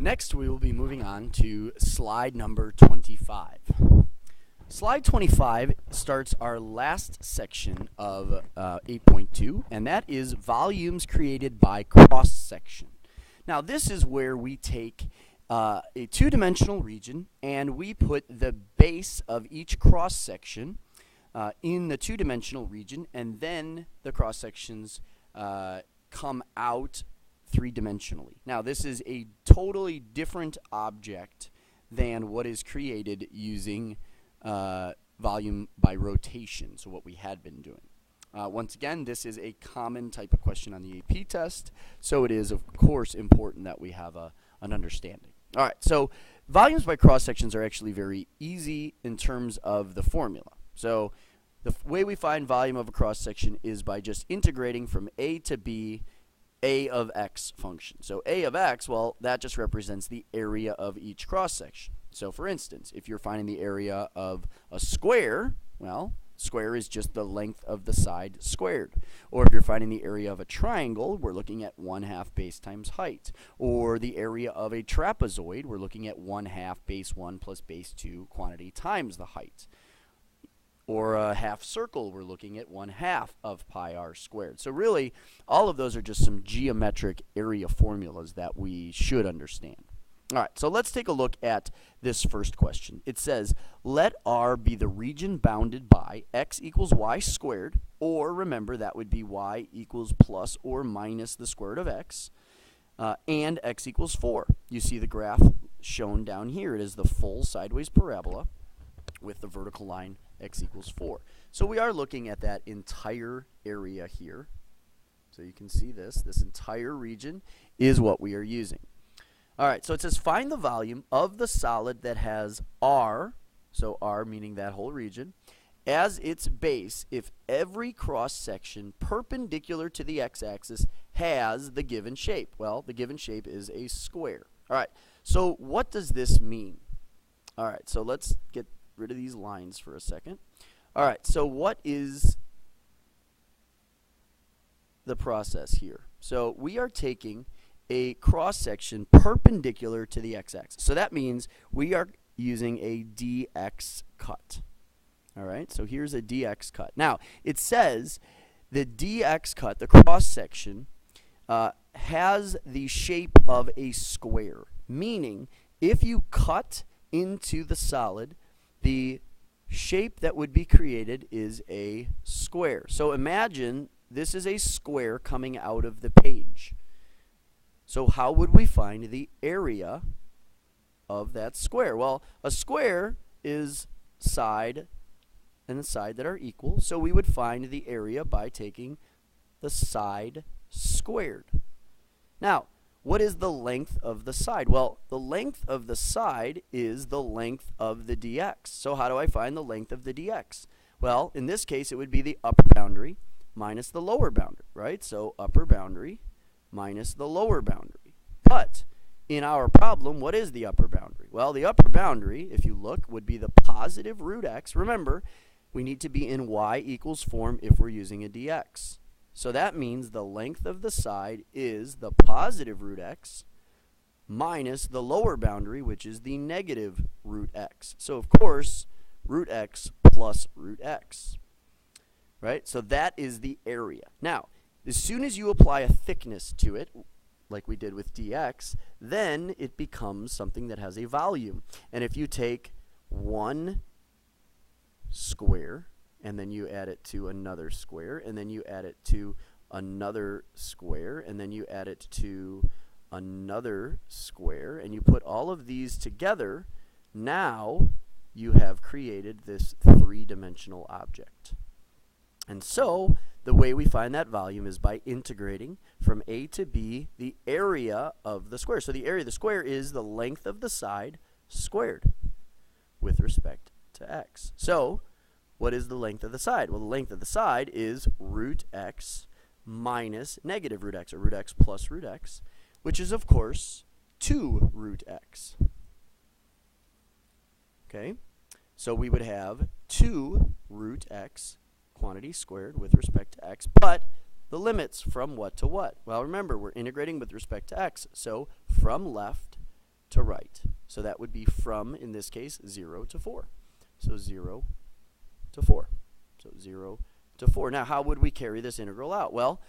Next, we will be moving on to slide number 25. Slide 25 starts our last section of 8.2, and that is volumes created by cross-section. Now, this is where we take a two-dimensional region, and we put the base of each cross-section in the two-dimensional region, and then the cross-sections come out three-dimensionally. Now, this is a totally different object than what is created using volume by rotation, so what we had been doing. Once again, this is a common type of question on the AP test, so it is, of course, important that we have an understanding. All right, so volumes by cross-sections are actually very easy in terms of the formula. So the way we find volume of a cross-section is by just integrating from a to b a of x function. So a of x, well, that just represents the area of each cross-section. So for instance, if you're finding the area of a square, well, square is just the length of the side squared. Or if you're finding the area of a triangle, we're looking at 1/2 base times height. Or the area of a trapezoid, we're looking at 1/2 base 1 plus base 2 quantity times the height. Or a half circle, we're looking at 1/2 of pi r squared. So really, all of those are just some geometric area formulas that we should understand. All right, so let's take a look at this first question. It says, let R be the region bounded by x equals y squared, or remember that would be y equals plus or minus the square root of x, and x equals 4. You see the graph shown down here. It is the full sideways parabola with the vertical line x equals 4. So we are looking at that entire area here. So you can see this entire region is what we are using. All right, so it says find the volume of the solid that has R, so R meaning that whole region, as its base if every cross-section perpendicular to the x-axis has the given shape. Well, the given shape is a square. All right, so what does this mean? All right, so let's get rid of these lines for a second. All right, so what is the process here? So we are taking a cross-section perpendicular to the x-axis. So that means we are using a dx cut. All right, so here's a dx cut. Now, it says the dx cut, the cross-section, has the shape of a square, meaning if you cut into the solid, the shape that would be created is a square. So imagine this is a square coming out of the page. So how would we find the area of that square? Well, a square is side and the side that are equal, so we would find the area by taking the side squared. Now, what is the length of the side? Well, the length of the side is the length of the dx. So how do I find the length of the dx? Well, in this case, it would be the upper boundary minus the lower boundary, right? So upper boundary minus the lower boundary. But in our problem, what is the upper boundary? Well, the upper boundary, if you look, would be the positive root x. Remember, we need to be in y equals form if we're using a dx. So that means the length of the side is the positive root x minus the lower boundary, which is the negative root x. So, of course, root x plus root x, right? So that is the area. Now, as soon as you apply a thickness to it, like we did with dx, then it becomes something that has a volume. And if you take one square, and then you add it to another square, and then you add it to another square, and then you add it to another square, and you put all of these together, now you have created this three-dimensional object. And so the way we find that volume is by integrating from a to b the area of the square. So the area of the square is the length of the side squared with respect to x. So what is the length of the side? Well, the length of the side is root x minus negative root x, or root x plus root x, which is, of course, 2 root x. Okay? So we would have 2 root x quantity squared with respect to x, but the limits from what to what? Well, remember, we're integrating with respect to x, so from left to right. So that would be from, in this case, 0 to 4. So 0 to 4. So 0 to 4. Now, how would we carry this integral out? Well,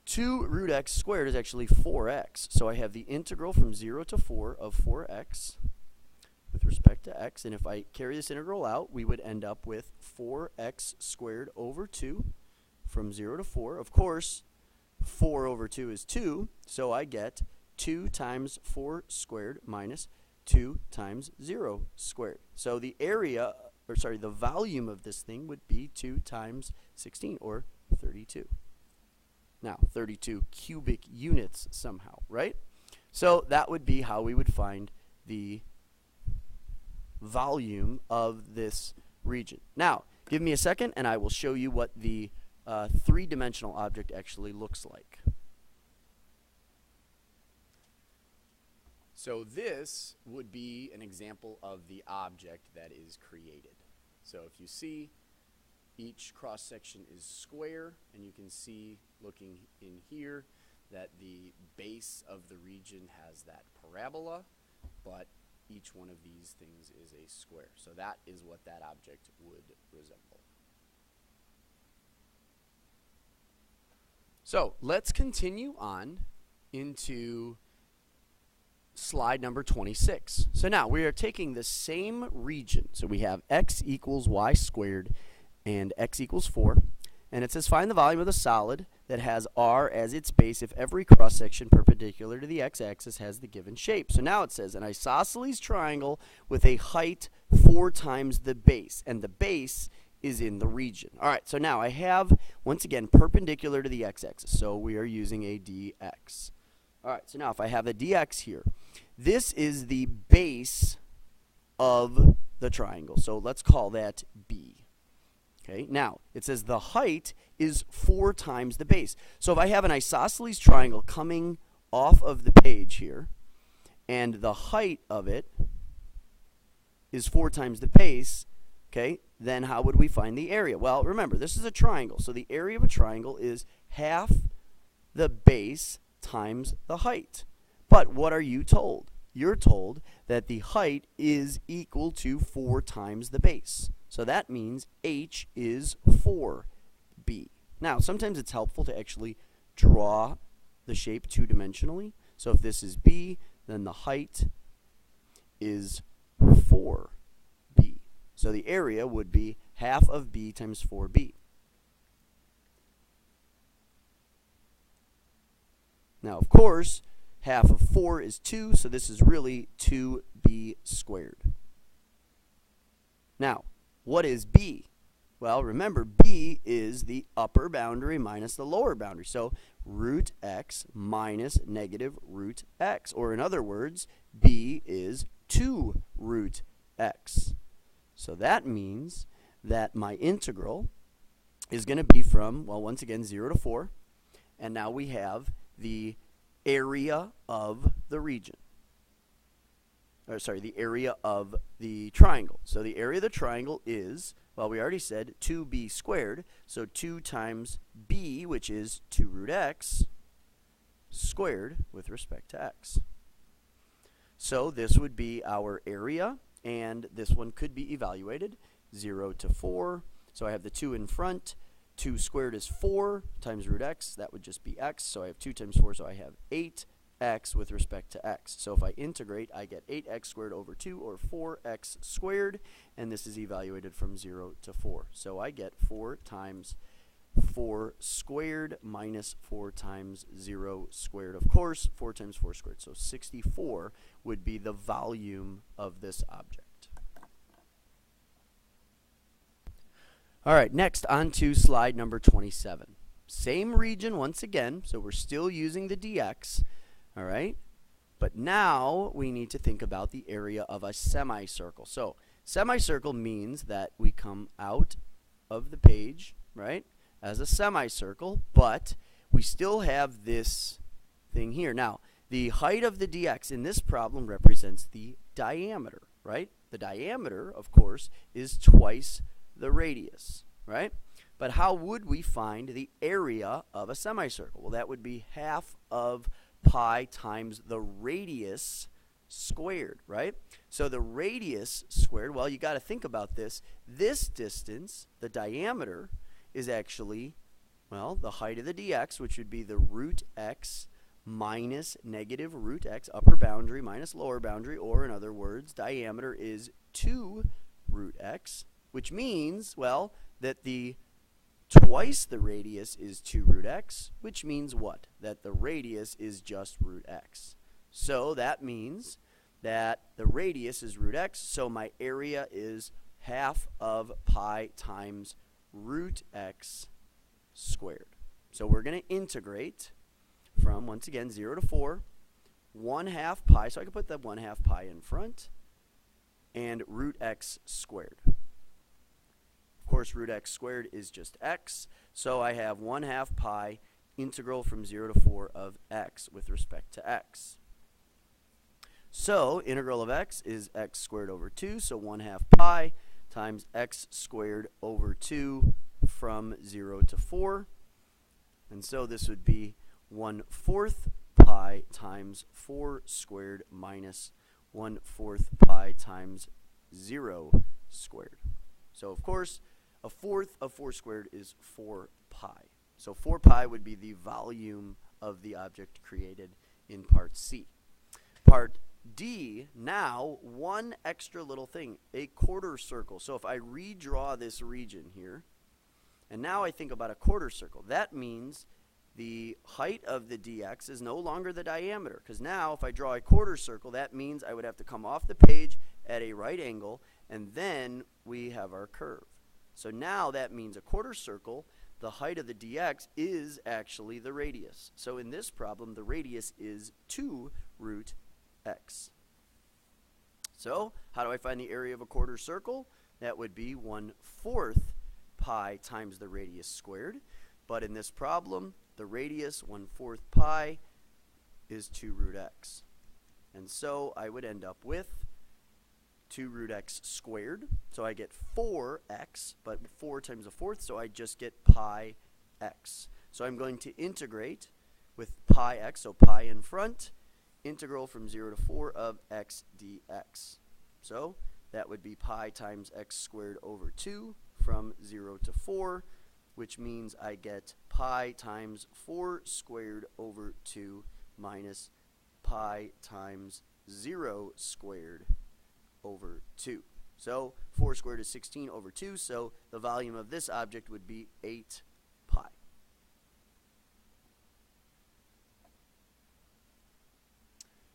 2 root x squared is actually 4x. So I have the integral from 0 to 4 of 4x with respect to x. And if I carry this integral out, we would end up with 4x squared over 2 from 0 to 4. Of course, 4 over 2 is 2, so I get 2 times 4 squared minus 2 times 0 squared. So the area, or sorry, the volume of this thing would be 2 times 16, or 32. Now, 32 cubic units somehow, right? So that would be how we would find the volume of this region. Now, give me a second and I will show you what the three-dimensional object actually looks like. So this would be an example of the object that is created. So if you see, each cross-section is square, and you can see, looking in here, that the base of the region has that parabola, but each one of these things is a square. So that is what that object would resemble. So let's continue on into slide number 26. So now we are taking the same region. So we have x equals y squared and x equals 4. And it says find the volume of the solid that has r as its base if every cross-section perpendicular to the x-axis has the given shape. So now it says an isosceles triangle with a height 4 times the base. And the base is in the region. All right, so now I have, once again, perpendicular to the x-axis. So we are using a dx. All right, so now if I have a dx here, this is the base of the triangle. So let's call that b. Okay, now it says the height is 4 times the base. So if I have an isosceles triangle coming off of the page here, and the height of it is 4 times the base, okay, then how would we find the area? Well, remember, this is a triangle. So the area of a triangle is half the base times the height. But what are you told? You're told that the height is equal to 4 times the base. So that means h is 4b. Now, sometimes it's helpful to actually draw the shape two-dimensionally. So if this is b, then the height is 4b. So the area would be half of b times 4b. Now, of course, half of 4 is 2, so this is really 2b squared. Now, what is b? Well, remember, b is the upper boundary minus the lower boundary. So root x minus negative root x. Or in other words, b is 2 root x. So that means that my integral is going to be from, well, once again, 0 to 4. And now we have the area of the region. Or sorry, the area of the triangle. So the area of the triangle is, well, we already said 2b squared. So 2 times b, which is 2 root x, squared with respect to x. So this would be our area, and this one could be evaluated, 0 to 4. So I have the 2 in front. 2 squared is 4 times root x. That would just be x. So I have 2 times 4, so I have 8x with respect to x. So if I integrate, I get 8x squared over 2, or 4x squared, and this is evaluated from 0 to 4. So I get 4 times 4 squared minus 4 times 0 squared. Of course, 4 times 4 squared. So 64 would be the volume of this object. All right, next on to slide number 27. Same region once again, so we're still using the dx, all right? But now we need to think about the area of a semicircle. So semicircle means that we come out of the page, right, as a semicircle, but we still have this thing here. Now, the height of the dx in this problem represents the diameter, right? The diameter, of course, is twice the radius, right? But how would we find the area of a semicircle? Well, that would be half of pi times the radius squared, right? So the radius squared, well, you got to think about this. This distance, the diameter, is actually, well, the height of the dx, which would be the root x minus negative root x, upper boundary minus lower boundary, or in other words, diameter is 2 root x, which means, well, that the twice the radius is 2 root x, which means what? That the radius is just root x. So that means that the radius is root x, so my area is half of pi times root x squared. So we're going to integrate from, once again, 0 to 4, 1/2 pi, so I can put that 1/2 pi in front, and root x squared. Of course, root x squared is just x, so I have 1/2 pi integral from 0 to 4 of x with respect to x. So integral of x is x squared over 2, so 1/2 pi times x squared over 2 from 0 to 4. And so this would be 1/4 pi times 4 squared minus 1/4 pi times 0 squared. So of course, a fourth of 4 squared is 4 pi. So 4 pi would be the volume of the object created in part C. Part D, now one extra little thing, a quarter circle. So if I redraw this region here, and now I think about a quarter circle, that means the height of the dx is no longer the diameter, because now if I draw a quarter circle, that means I would have to come off the page at a right angle, and then we have our curve. So now that means a quarter circle, the height of the dx is actually the radius. So in this problem, the radius is 2 root x. So how do I find the area of a quarter circle? That would be 1/4 pi times the radius squared. But in this problem, the radius, 1/4 pi, is 2 root x. And so I would end up with 2 root x squared. So I get 4x, but 4 times a fourth, so I just get pi x. So I'm going to integrate with pi x, so pi in front, integral from 0 to 4 of x dx. So that would be pi times x squared over 2 from 0 to 4, which means I get pi times 4 squared over 2 minus pi times 0 squared over 2. So 4 squared is 16 over 2, so the volume of this object would be 8 pi.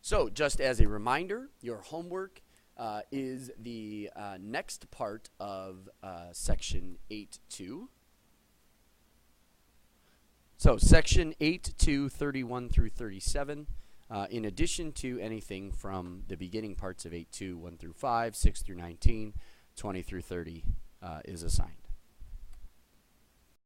So just as a reminder, your homework is the next part of section 8.2. So section 8.2, 31 through 37, in addition to anything from the beginning parts of 8.2, 1 through 5, 6 through 19, 20 through 30 is assigned.